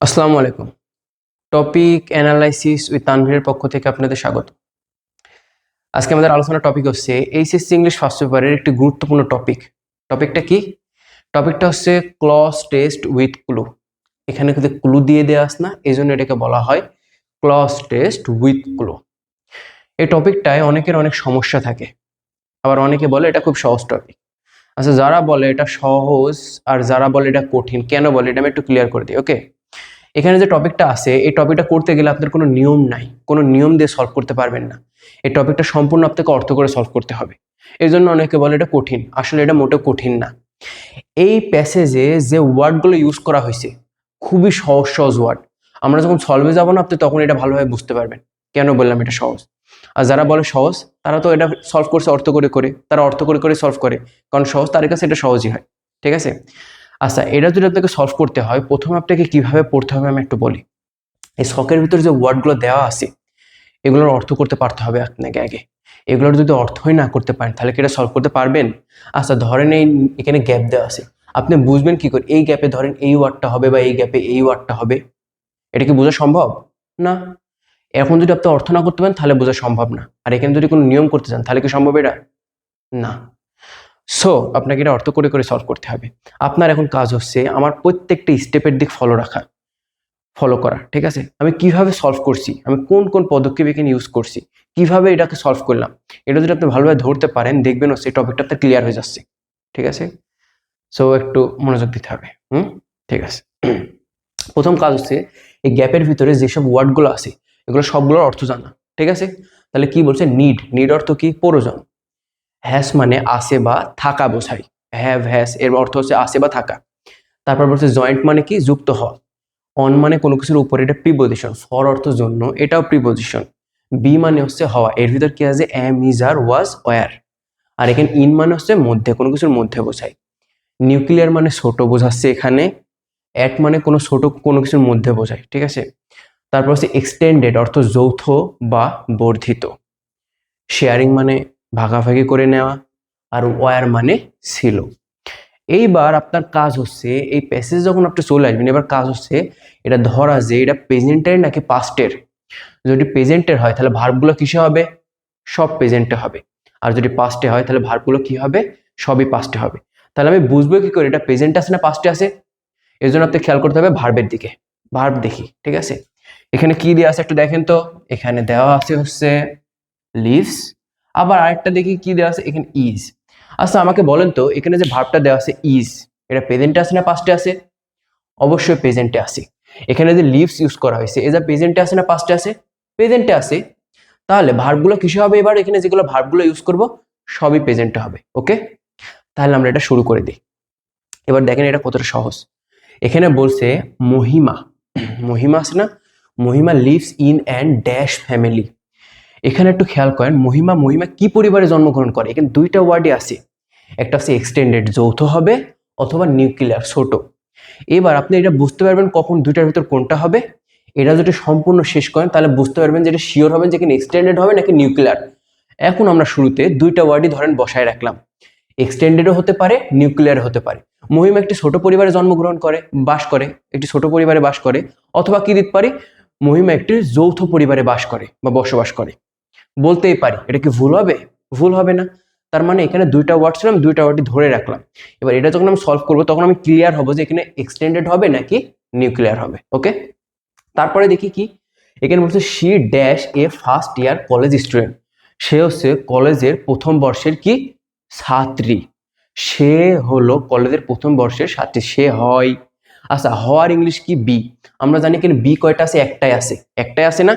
আসসালামু আলাইকুম। Topic analysis with তানভীরের পক্ষ থেকে আপনাদের স্বাগত। আজকে আমাদের আলোচনার টপিক হচ্ছে এইচএসসি ইংলিশ ফার্স্ট পেপারের একটি গুরুত্বপূর্ণ টপিক। টপিকটা কি? টপিকটা হচ্ছে ক্লজ টেস্ট উইথ ক্লু। এখানে কিন্তু ক্লু দিয়ে দেওয়া আছে না, এই জন্য এটাকে বলা হয় ক্লজ টেস্ট উইথ ক্লু। এই টপিকটায় অনেকের অনেক সমস্যা থাকে, আবার অনেকে বলে এটা খুব সহজ টপিক। আচ্ছা, যারা বলে এটা সহজ আর যারা বলে এটা কঠিন, কেন বলে এটা আমি একটু ক্লিয়ার করে দিই। ওকে, এখানে যে টপিকটা আছে এই টপিকটা করতে গেলে আপনার কোনো নিয়ম নাই, কোনো নিয়ম দিয়ে সলভ করতে পারবেন না। এই টপিকটা সম্পূর্ণ আপনাকে অর্থ করে সলভ করতে হবে। এই জন্য অনেকে বলে এটা কঠিন, আসলে এটা মোটেও কঠিন না। এই প্যাসেজে যে ওয়ার্ডগুলো ইউজ করা হয়েছে খুবই সহজ সহজ ওয়ার্ড। আমরা যখন সলভে যাবো না, আপনি তখন এটা ভালোভাবে বুঝতে পারবেন কেন বললাম এটা সহজ। আর যারা বলে সহজ, তারা তো এটা সলভ করছে অর্থ করে করে, তারা অর্থ করে করে সলভ করে, কারণ সহজ তাদের কাছে এটা সহজই হয়। ঠিক আছে? আচ্ছা, এটা যদি আপনাকে সলভ করতে হয়, প্রথমে আপনাকে কিভাবে পড়তে হবে আমি একটু বলি। এই ছকের ভিতরে যে ওয়ার্ডগুলো দেওয়া আছে এগুলোর অর্থ করতে পারতে হবে আপনাকে আগে। এগুলোর যদি অর্থই না করতে পারেন তাহলে কি এটা সলভ করতে পারবেন? আচ্ছা, ধরেন এখানে গ্যাপ দেওয়া আছে, আপনি বুঝবেন কি করে এই গ্যাপে ধরেন এই ওয়ার্ডটা হবে বা এই গ্যাপে এই ওয়ার্ডটা হবে? এটা কি বোঝা সম্ভব? না। এখন যদি আপনি অর্থ না করতে পারেন তাহলে বোঝা সম্ভব না। আর এখানে যদি কোনো নিয়ম করতে চান তাহলে কি সম্ভব? এটা না। সো আপনাকে এটা অর্থ করে করে সলভ করতে হবে। আপনার এখন কাজ হচ্ছে আমার প্রত্যেকটা স্টেপের দিক ফলো করা। ঠিক আছে? আমি কিভাবে সলভ করছি, আমি কোন কোন পদক্ষেপ এখানে ইউজ করছি, কিভাবে এটাকে সলভ করলাম, এটা যদি আপনি ভালোভাবে ধরতে পারেন দেখবেন হচ্ছে টপিকটা আপনার ক্লিয়ার হয়ে যাচ্ছে। ঠিক আছে? সো একটু মনোযোগ দিতে হবে। ঠিক আছে। প্রথম কাজ হচ্ছে এই গ্যাপের ভিতরে যেসব ওয়ার্ডগুলো আছে এগুলো সবগুলোর অর্থ জানা। ঠিক আছে? তাহলে কি বলছে? নিড অর্থ কি? প্রয়োজন। হ্যাস মানে আছে বা থাকা বোঝায়। হ্যাস এর অর্থ হচ্ছে আছে বা থাকা। তারপর বলছে জয়েন্ট মানে কি? যুক্ত হওয়া। অন মানে কোনো কিছুর উপরে, এটা প্রিপজিশন। ফর অর্থ জন্য, এটাও প্রিপজিশন। বি মানে হচ্ছে হওয়া, এর ভিতর কি আছে? Am, is, are, was, were. আর এখানে ইন মানে হচ্ছে মধ্যে, কোনো কিছুর মধ্যে বোঝায়। নিউক্লিয়ার মানে ছোট বোঝাচ্ছে এখানে। অ্যাট মানে কোনো ছোট কোনো কিছুর মধ্যে বোঝায়। ঠিক আছে? তারপর হচ্ছে এক্সটেন্ডেড অর্থ যৌথ বা বর্ধিত। শেয়ারিং মানে ভাগাভাগি করে নেওয়া। আর ওয়ার মানে ছিল। এইবার আপনার কাজ হচ্ছে এই প্যাসেজ যখন আপনি চলে আসবেন, এবার কাজ হচ্ছে এটা ধরা যে এটা প্রেজেন্টের নাকি পাস্টের। যদি প্রেজেন্টের হয় তাহলে ভার্বগুলো কিসে হবে? সব প্রেজেন্টে হবে। আর যদি পাস্টে হয় তাহলে ভার্বগুলো কি হবে? সবই পাস্টে হবে। তাহলে আমি বুঝবো কি করে এটা প্রেজেন্ট আছে না পাস্টে আছে? এর জন্য আপনি খেয়াল করতে হবে ভার্বের দিকে। ভার্ব দেখি। ঠিক আছে? এখানে কি দেওয়া আছে একটু দেখেন তো। এখানে দেওয়া আছে হচ্ছে লিভস। আবার আরেকটা দেখি কি দেওয়া আছে, এখানে ইজ। আচ্ছা, আমাকে বলেন তো এখানে যে ভার্বটা দেওয়া আছে ইজ, এটা প্রেজেন্টে আছে না পাস্টে আছে? অবশ্যই প্রেজেন্টে আছে। এখানে যে লিভস ইউজ করা হয়েছে এটা প্রেজেন্টে আছে না পাস্টে আছে? প্রেজেন্টে আছে। তাহলে ভার্বগুলো কিসে হবে? এবার এখানে যেগুলো ভার্বগুলো ইউজ করব সবই প্রেজেন্টে হবে। ওকে, তাহলে আমরা এটা শুরু করে দিই। এবার দেখেন এটা কতটা সহজ। এখানে বলছে মহিমা। মহিমা আছে না? Mahima lives in and dash family. এখানে একটু খেয়াল করেন মহিমা মহিমা কি পরিবারে জন্মগ্রহণ করে। এখানে দুইটা ওয়ার্ডই আছে, একটা হচ্ছে এক্সটেন্ডেড যৌথ হবে অথবা নিউক্লিয়ার ছোট। এবার আপনি এটা বুঝতে পারবেন কখন দুইটার ভিতর কোনটা হবে। এটা যদি সম্পূর্ণ শেষ করেন তাহলে বুঝতে পারবেন যে এটা শিওর হবেন যে এখানে এক্সটেন্ডেড হবে নাকি নিউক্লিয়ার। এখন আমরা শুরুতে দুইটা ওয়ার্ডই ধরেন বসায় রাখলাম, এক্সটেন্ডেডও হতে পারে নিউক্লিয়ার হতে পারে। মহিমা একটি ছোট পরিবারে জন্মগ্রহণ করে, বাস করে, একটি ছোট পরিবারে বাস করে। অথবা কি দিতে পারি? মহিমা একটি যৌথ পরিবারে বাস করে বা বসবাস করে। বলতেই পারি। এটা কি ভুল হবে? ভুল হবে না। তার মানে এখানে দুইটা ওয়ার্ড ছিল, আমি দুইটা ওয়ার্ডই ধরে রাখলাম। এবার এটা যখন আমি সলভ করবো তখন আমি ক্লিয়ার হবো যে এখানে এক্সটেন্ডেড হবে নাকি নিউক্লিয়ার হবে। ওকে, তারপরে দেখি কি এখানে বলছে she dash a first year college student. সে হচ্ছে কলেজের প্রথম বর্ষের কি? ছাত্রী। সে হলো কলেজের প্রথম বর্ষের ছাত্রী, সে হয়। আচ্ছা, হওয়ার ইংলিশ কি? বি। আমরা জানি এখানে বি কয়টা আছে? একটাই আছে, একটাই আছে না?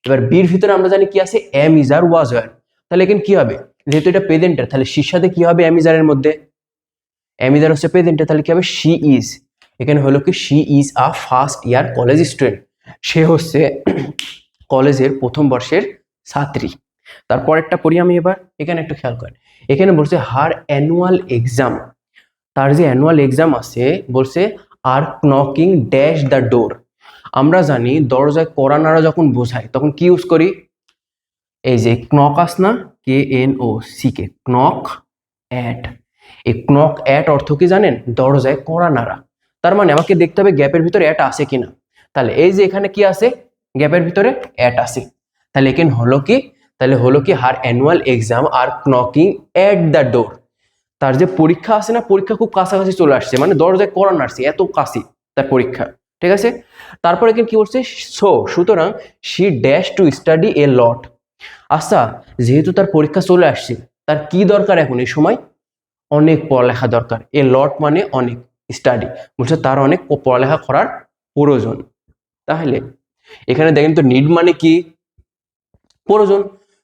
এবার বির ভিতরে আমরা জানি কি আছে? Am, is, are, was, were. তাহলে এখানে কি হবে? যেহেতু এটা প্রেজেন্টের তাহলে শির সাথে কি হবে? এম, ইজ, আর এর মধ্যে এম, ইজ, আর হচ্ছে প্রেজেন্টে, তাহলে কি হবে? She is. এখানে হলো কি? She is a first year college student. সে হচ্ছে কলেজের প্রথম বর্ষের ছাত্রী। তারপরেরটা পড়ি আমি এবার। এখানে একটু খেয়াল করেন, এখানে বলছে হার অ্যানুয়াল এক্সাম। তার যে অ্যানুয়াল এক্সাম আছে বলছে আর নকিং ড্যাশ দ্য ডোর। আমরা জানি দরজায় কড়া নাড়া যখন বোঝায় তখন কি ইউজ করি? এই যে ক্নক আস না, KNOC কে, ক্নক অ্যাট। এই ক্নক অ্যাট অর্থ কি জানেন? দরজায় কড়া নাড়া। তার মানে আমাকে দেখতে হবে গ্যাপের ভিতরে অ্যাট আছে কিনা। তাহলে এই যে এখানে কি আছে, গ্যাপের ভিতরে অ্যাট আছে, তাহলে এখানে হলো কি হার অ্যানুয়াল এক্সাম আর নকিং এট দ্য ডোর। তার যে পরীক্ষা আছে না, পরীক্ষা খুব কাছাকাছি চলে আসছে, মানে দরজায় করানো আসছে, এত কাছে তার পরীক্ষা, ঠিক আছে। তারপরে এখানে কি বলছে, সুতরাং শি ড্যাশ টু স্টাডি এ লট। আচ্ছা, যেহেতু তার পরীক্ষা চলে আসছে, তার কি দরকার এখন এই সময়, অনেক পড়ালেখা দরকার। এ লট মানে অনেক, স্টাডি বলছে তার অনেক পড়ালেখা করার প্রয়োজন। তাহলে এখানে দেখেন তো নিড মানে কি, প্রয়োজন,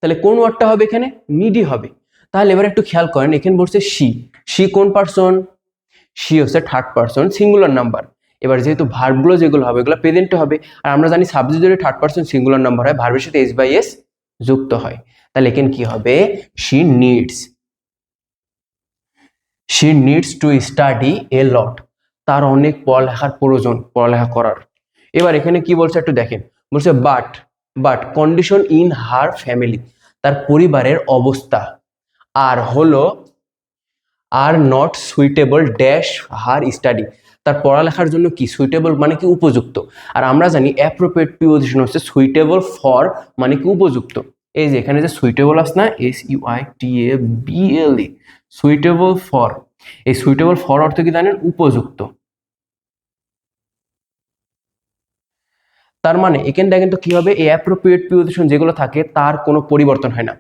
তাহলে কোন ওয়ার্ডটা হবে এখানে, নিডই হবে। তাহলে এবার একটু খেয়াল করেন, এখানে বলছে শি কোন পারসন, শি হচ্ছে থার্ড পারসন সিঙ্গুলার নাম্বার। এবার যেহেতু ভার্বগুলো যেগুলো হবে এগুলো প্রেজেন্টে হবে, আর আমরা জানি সাবজেক্ট যদি থার্ড পারসন সিঙ্গুলার নাম্বার হয় ভার্বের সাথে এস বাই এস যুক্ত হয়। তাহলে এখানে কি হবে, শি নিডস টু স্টাডি এ লট, তার অনেক পড়ালেখার প্রয়োজন, পড়ালেখা করার। এবার এখানে কি বলছে একটু দেখেন, বলছে but condition in her family, তার পরিবারের অবস্থা are not suitable dash her study, তার পড়ালেখার জন্য কি সুইটেবল মানে কি উপযুক্ত, আর আমরা জানি অ্যাপ্রোপ্রিয়েট প্রিপোজিশন হচ্ছে সুইটেবল ফর মানে কি উপযুক্ত। এই যে এখানে যে সুইটেবল আছে না, SUITABLE, সুইটেবল ফর, এই সুইটেবল ফর অর্থ কি জানেন, উপযুক্ত। তার মানে এখানে দেখেন তো কি হবে, এই অ্যাপ্রোপ্রিয়েট প্রিপোজিশন যেগুলো থাকে তার কোনো পরিবর্তন হয় না।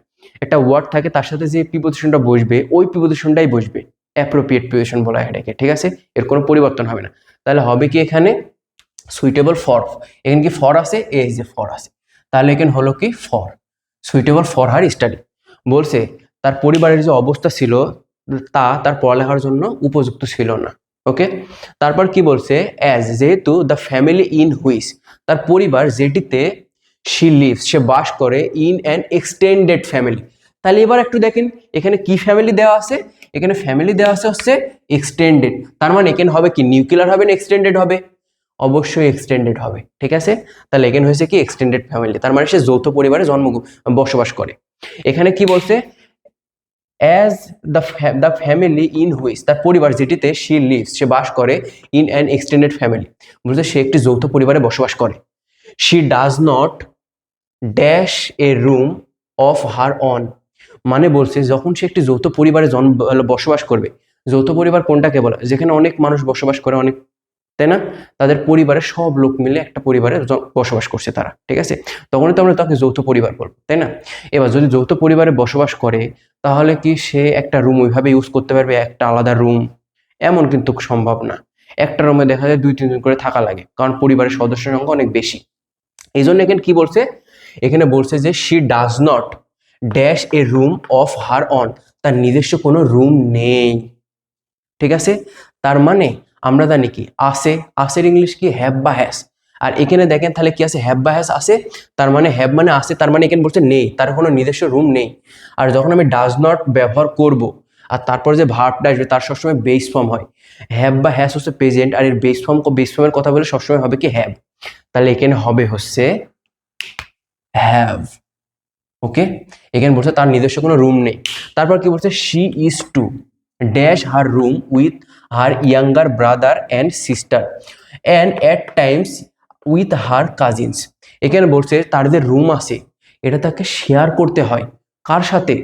একটা ওয়ার্ড থাকে তার সাথে যে প্রিপোজিশনটা বসবে ওই প্রিপোজিশনটাই বসবে, অ্যাপ্রোপ্রিয়েট প্রিপোজিশন বলা হয় এটাকে, ঠিক আছে, এর কোনো পরিবর্তন হবে না। তাহলে হবে কি এখানে সুইটেবল ফর, এখানে কি ফর আছে, এই যে ফর আছে, তাহলে এখানে হলো কি for, suitable for her study. বলছে তার পরিবারের যে অবস্থা ছিল তা তার পড়ালেখার জন্য উপযুক্ত ছিল না। ওকে, তারপর কি বলছে, যেহেতু দ্য ফ্যামিলি ইন হুইচ, তার পরিবার যেটিতে শি লিভস, সে বাস করে, ইন অ্যান এক্সটেন্ডেড ফ্যামিলি। তাহলে এবার একটু দেখেন এখানে কি ফ্যামিলি দেওয়া আছে, এখানে ফ্যামিলি দেওয়া আছে হচ্ছে এক্সটেন্ডেড, তার মানে এখানে হবে কি নিউক্লিয়ার হবে না এক্সটেন্ডেড হবে, অবশ্যই এক্সটেন্ডেড হবে, ঠিক আছে। তাহলে এখানে হয়েছে কি এক্সটেন্ডেড ফ্যামিলি, তার মানে সে যৌথ পরিবারে বসবাস করে। এখানে কি বলছে, as the family in which, তার পরিবার যেটিতে শি লিভস, সে বাস করে, ইন অ্যান এক্সটেন্ডেড ফ্যামিলি, বলছে সে একটি যৌথ পরিবারে বসবাস করে। She does not dash a room of her on, মানে বলছে যখন সে একটি যৌথ পরিবারে বসবাস করবে, যৌথ পরিবার কোনটাকে বলে, যেখানে অনেক মানুষ বসবাস করে, অনেক, তাই না, তাদের পরিবারের সব লোক মিলে একটা পরিবারে বসবাস করছে তারা, ঠিক আছে, তখনই তো আমরা তাকে যৌথ পরিবার বলবো, তাই না। এবার যদি যৌথ পরিবারে বসবাস করে তাহলে কি সে একটা রুম ওইভাবে ইউজ করতে পারবে, একটা আলাদা রুম, এমন কিন্তু সম্ভব না। একটা রুমে দেখা যায় 2-3 জন করে থাকা লাগে, কারণ পরিবারের সদস্যের সংখ্যা অনেক বেশি। এই জন্য এখানে কি বলছে, এখানে বলছে যে she does not dash a room of her on, তার নিজস্ব কোনো রুম নেই, ঠিক আছে। তার মানে আমরা জানি কি আসের ইংলিশ কি, হ্যাভ বা হ্যাস, আর এখানে দেখেন তাহলে কি আছে, হ্যাভ বা হ্যাস আছে, তার মানে হ্যাভ মানে আছে, তার মানে এখানে বলছে নেই, তার কোনো নিজস্ব রুম নেই। আর যখন আমি ডাজ নট ব্যবহার করব আর তারপর যে ভার্বটা আসবে তার সবসময় বেস ফর্ম হয়, হ্যাভ বা হ্যাস হচ্ছে প্রেজেন্ট, আর এর বেস ফর্মের কথা বলে সবসময় হবে কি হ্যাভ, তাহলে এখানে হবে হচ্ছে হ্যাভ। ওকে, এখানে বলছে তার নিজস্ব কোনো রুম নেই। তারপর কি বলছে, she is to dash her room with her younger brother and sister and at times with her cousins. এখানে বলছে তার যে রুম আছে এটা তাকে শেয়ার করতে হয়, কার সাথে,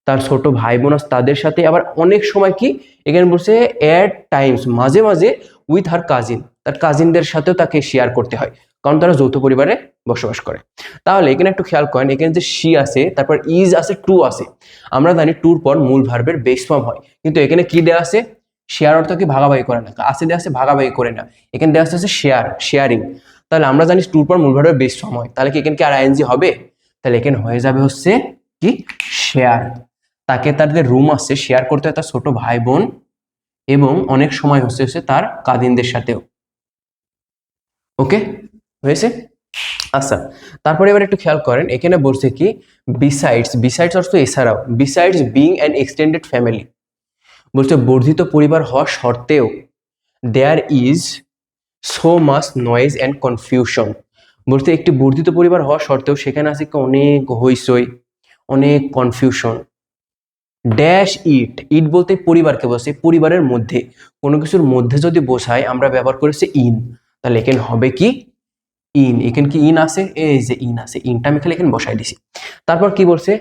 তার ছোট ভাই বোন আছে তাদের সাথে, আবার অনেক সময় কি এখানে বলছে অ্যাট টাইমস, মাঝে মাঝে, উইথ হার কাজিন, তার কাজিনদের সাথেও তাকে শেয়ার করতে হয়, কারণ তারা যৌথ পরিবারে বসবাস করে। তাহলে এখানে একটু খেয়াল করেন, এখানে যে শি আছে, তারপর ইজ আছে, টু আছে, আমরা জানি টুর পর মূল ভার্বের বেস ফর্ম হয়, কিন্তু এখানে কি দেওয়া আছে, শেয়ার অর্থ কি ভাগাভাগি করে না, আছে দেওয়া আছে ভাগাভাগি করে না, এখানে দেওয়া আছে শেয়ারিং। তাহলে আমরা জানি টুর পর মূল ভার্বের বেস ফর্ম হয়, তাহলে কি এখানে কি আর আইএনজি হবে, তাহলে এখানে হয়ে যাবে হচ্ছে কি শেয়ার, তাকে তার যে রুম আছে শেয়ার করতে হয় তার ছোট ভাই বোন এবং অনেক সময় হচ্ছে তার কাজিনদের সাথেও। ওকে, হয়েছে। আচ্ছা, তারপরে এবার একটু খেয়াল করেন, এখানে বলছে কি বিসাইডস অর্থ এছাড়াও, besides being an extended family, বলছে বর্ধিত পরিবার হওয়া সত্ত্বেও, there is so much noise and confusion, বলতে একটি বর্ধিত পরিবার হওয়া সত্ত্বেও সেখানে আছে অনেক হইচই, অনেক কনফিউশন। ড্যাশ ইট বলতে পরিবারকে বলছে, পরিবারের মধ্যে, কোনো কিছুর মধ্যে যদি বোঝায় আমরা ব্যবহার করেছি ইন, তাহলে এখানে হবে কি ইন, এখানে কি ইন আছে, এই যে ইন আছে, ইনটা আমি খালি এখানে বসাই দিছি। তারপর কি বলছে,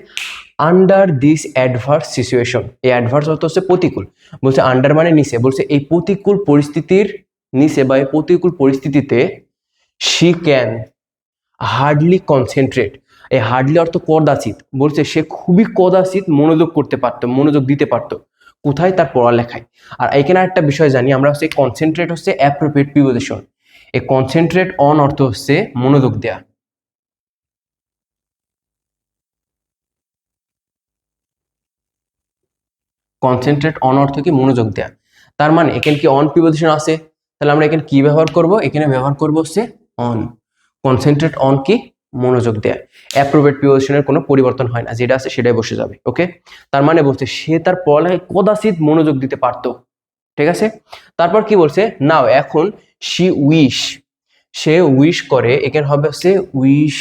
আন্ডার দিস অ্যাডভার্স সিচুয়েশন, এই অ্যাডভার্স অর্থ হচ্ছে প্রতিকূল, বলছে আন্ডার মানে নিচে, বলছে এই প্রতিকূল পরিস্থিতির নিচে বা এই প্রতিকূল পরিস্থিতিতে শি ক্যান হার্ডলি কনসেন্ট্রেট, এই হার্ডলি অর্থ কদাচিৎ, বলছে সে খুবই কদাচিৎ মনোযোগ করতে পারতো, মনোযোগ দিতে পারতো, কোথায়, তার পড়ালেখায়। আর এখানে একটা বিষয় জানি আমরা, হচ্ছে কনসেন্ট্রেট হচ্ছে অ্যাপ্রোপ্রিয়েট প্রিপোজিশন, এই কনসেন্ট্রেট অন অর্থ হচ্ছে মনোযোগ দেয়া, কনসেন্ট্রেট অন অর্থ কি মনোযোগ দেয়া। তার মানে এখানে কি অন প্রিপোজিশন আছে, তাহলে আমরা এখানে কি ব্যবহার করব, এখানে ব্যবহার করব হচ্ছে অন। কনসেন্ট্রেট অন কি, মনোযোগ দেয়া। অ্যাপ্রোপ্রিয়েট প্রিপোজিশনের কোনো পরিবর্তন হয় না, যেটা আছে সেটাই বসে যাবে। ওকে, তার মানে বলছে সে তার পড়ালেখায় কদাচিৎ মনোযোগ দিতে পারতো, ঠিক আছে। তারপর কি বলছে, নাও এখন, শি উইশ, সে উইশ করে, এখানে হবে হচ্ছে উইশ,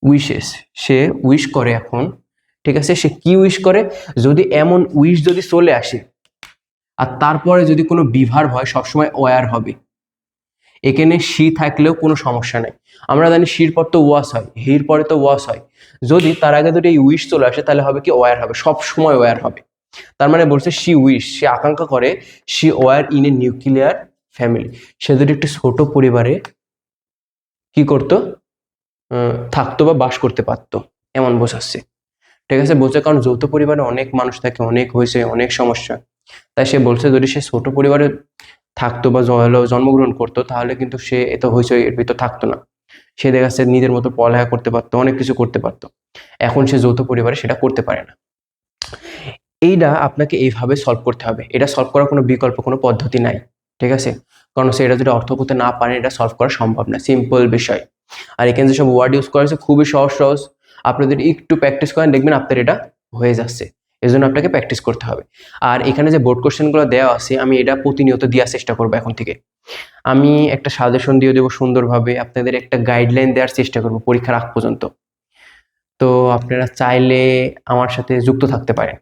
উইশেস, সে উইশ করে এখন, ঠিক আছে। সে কি উইশ করে, যদি এমন উইশ যদি চলে আসে আর তারপরে যদি কোনো বিভার হয়, সবসময় ওয়ার হবে, এখানে শি থাকলেও কোনো সমস্যা নেই। আমরা জানি শির পর তো ওয়াস হয়, হির পরে তো ওয়াস হয়, যদি তার আগে যদি এই উইশ চলে আসে তাহলে হবে কি ওয়ার হবে, সব সময় ওয়ার হবে। তার মানে বলছে শি উইশ, সে আকাঙ্ক্ষা করে, she were in a nuclear family, সে যদি একটি ছোট পরিবারে কি করতো, থাকতো বা বাস করতে পারতো, এমন বোঝাচ্ছে, ঠিক আছে। বলছে কারণ যৌথ পরিবারে অনেক মানুষ থাকে, অনেক হয়েছে, অনেক সমস্যা, তাই সে বলছে যদি সে ছোট পরিবারে থাকতো বা জন্মগ্রহণ করতো তাহলে কিন্তু সে এত হয়েছে এর ভিতর থাকতো না, সে দেখা যাচ্ছে নিজের মতো পড়ালেখা করতে পারতো, অনেক কিছু করতে পারতো। এখন সে যৌথ পরিবারে সেটা করতে পারে না। এইটা আপনাকে এইভাবে সলভ করতে হবে, এটা সলভ করার কোনো বিকল্প কোনো পদ্ধতি নাই, ঠিক আছে। কারণ সে এটা যদি অর্থ করতে না পারে এটা সলভ করা সম্ভব না, সিম্পল বিষয়। আর এখানে যেসব ওয়ার্ড ইউজ করা হয়েছে খুবই সহজ সহজ, আপনি যদি একটু প্র্যাকটিস করেন দেখবেন আপনার এটা হয়ে যাচ্ছে, এই জন্য আপনাকে প্র্যাকটিস করতে হবে। আর এখানে যে বোর্ড কোশ্চেনগুলো দেওয়া আছে আমি এটা প্রতিনিয়ত দেওয়ার চেষ্টা করবো এখন থেকে। আমি একটা সাজেশন দিয়ে দেবো সুন্দরভাবে, আপনাদের একটা গাইডলাইন দেওয়ার চেষ্টা করবো পরীক্ষার আগ পর্যন্ত। তো আপনারা চাইলে আমার সাথে যুক্ত থাকতে পারেন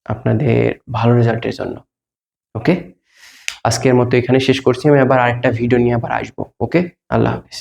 আপনাদের ভালো রেজাল্টের জন্য। ওকে, আজকের মতো এখানে শেষ করছি, আমি আবার আরেকটা ভিডিও নিয়ে আবার আসবো। ওকে, আল্লাহ হাফেজ।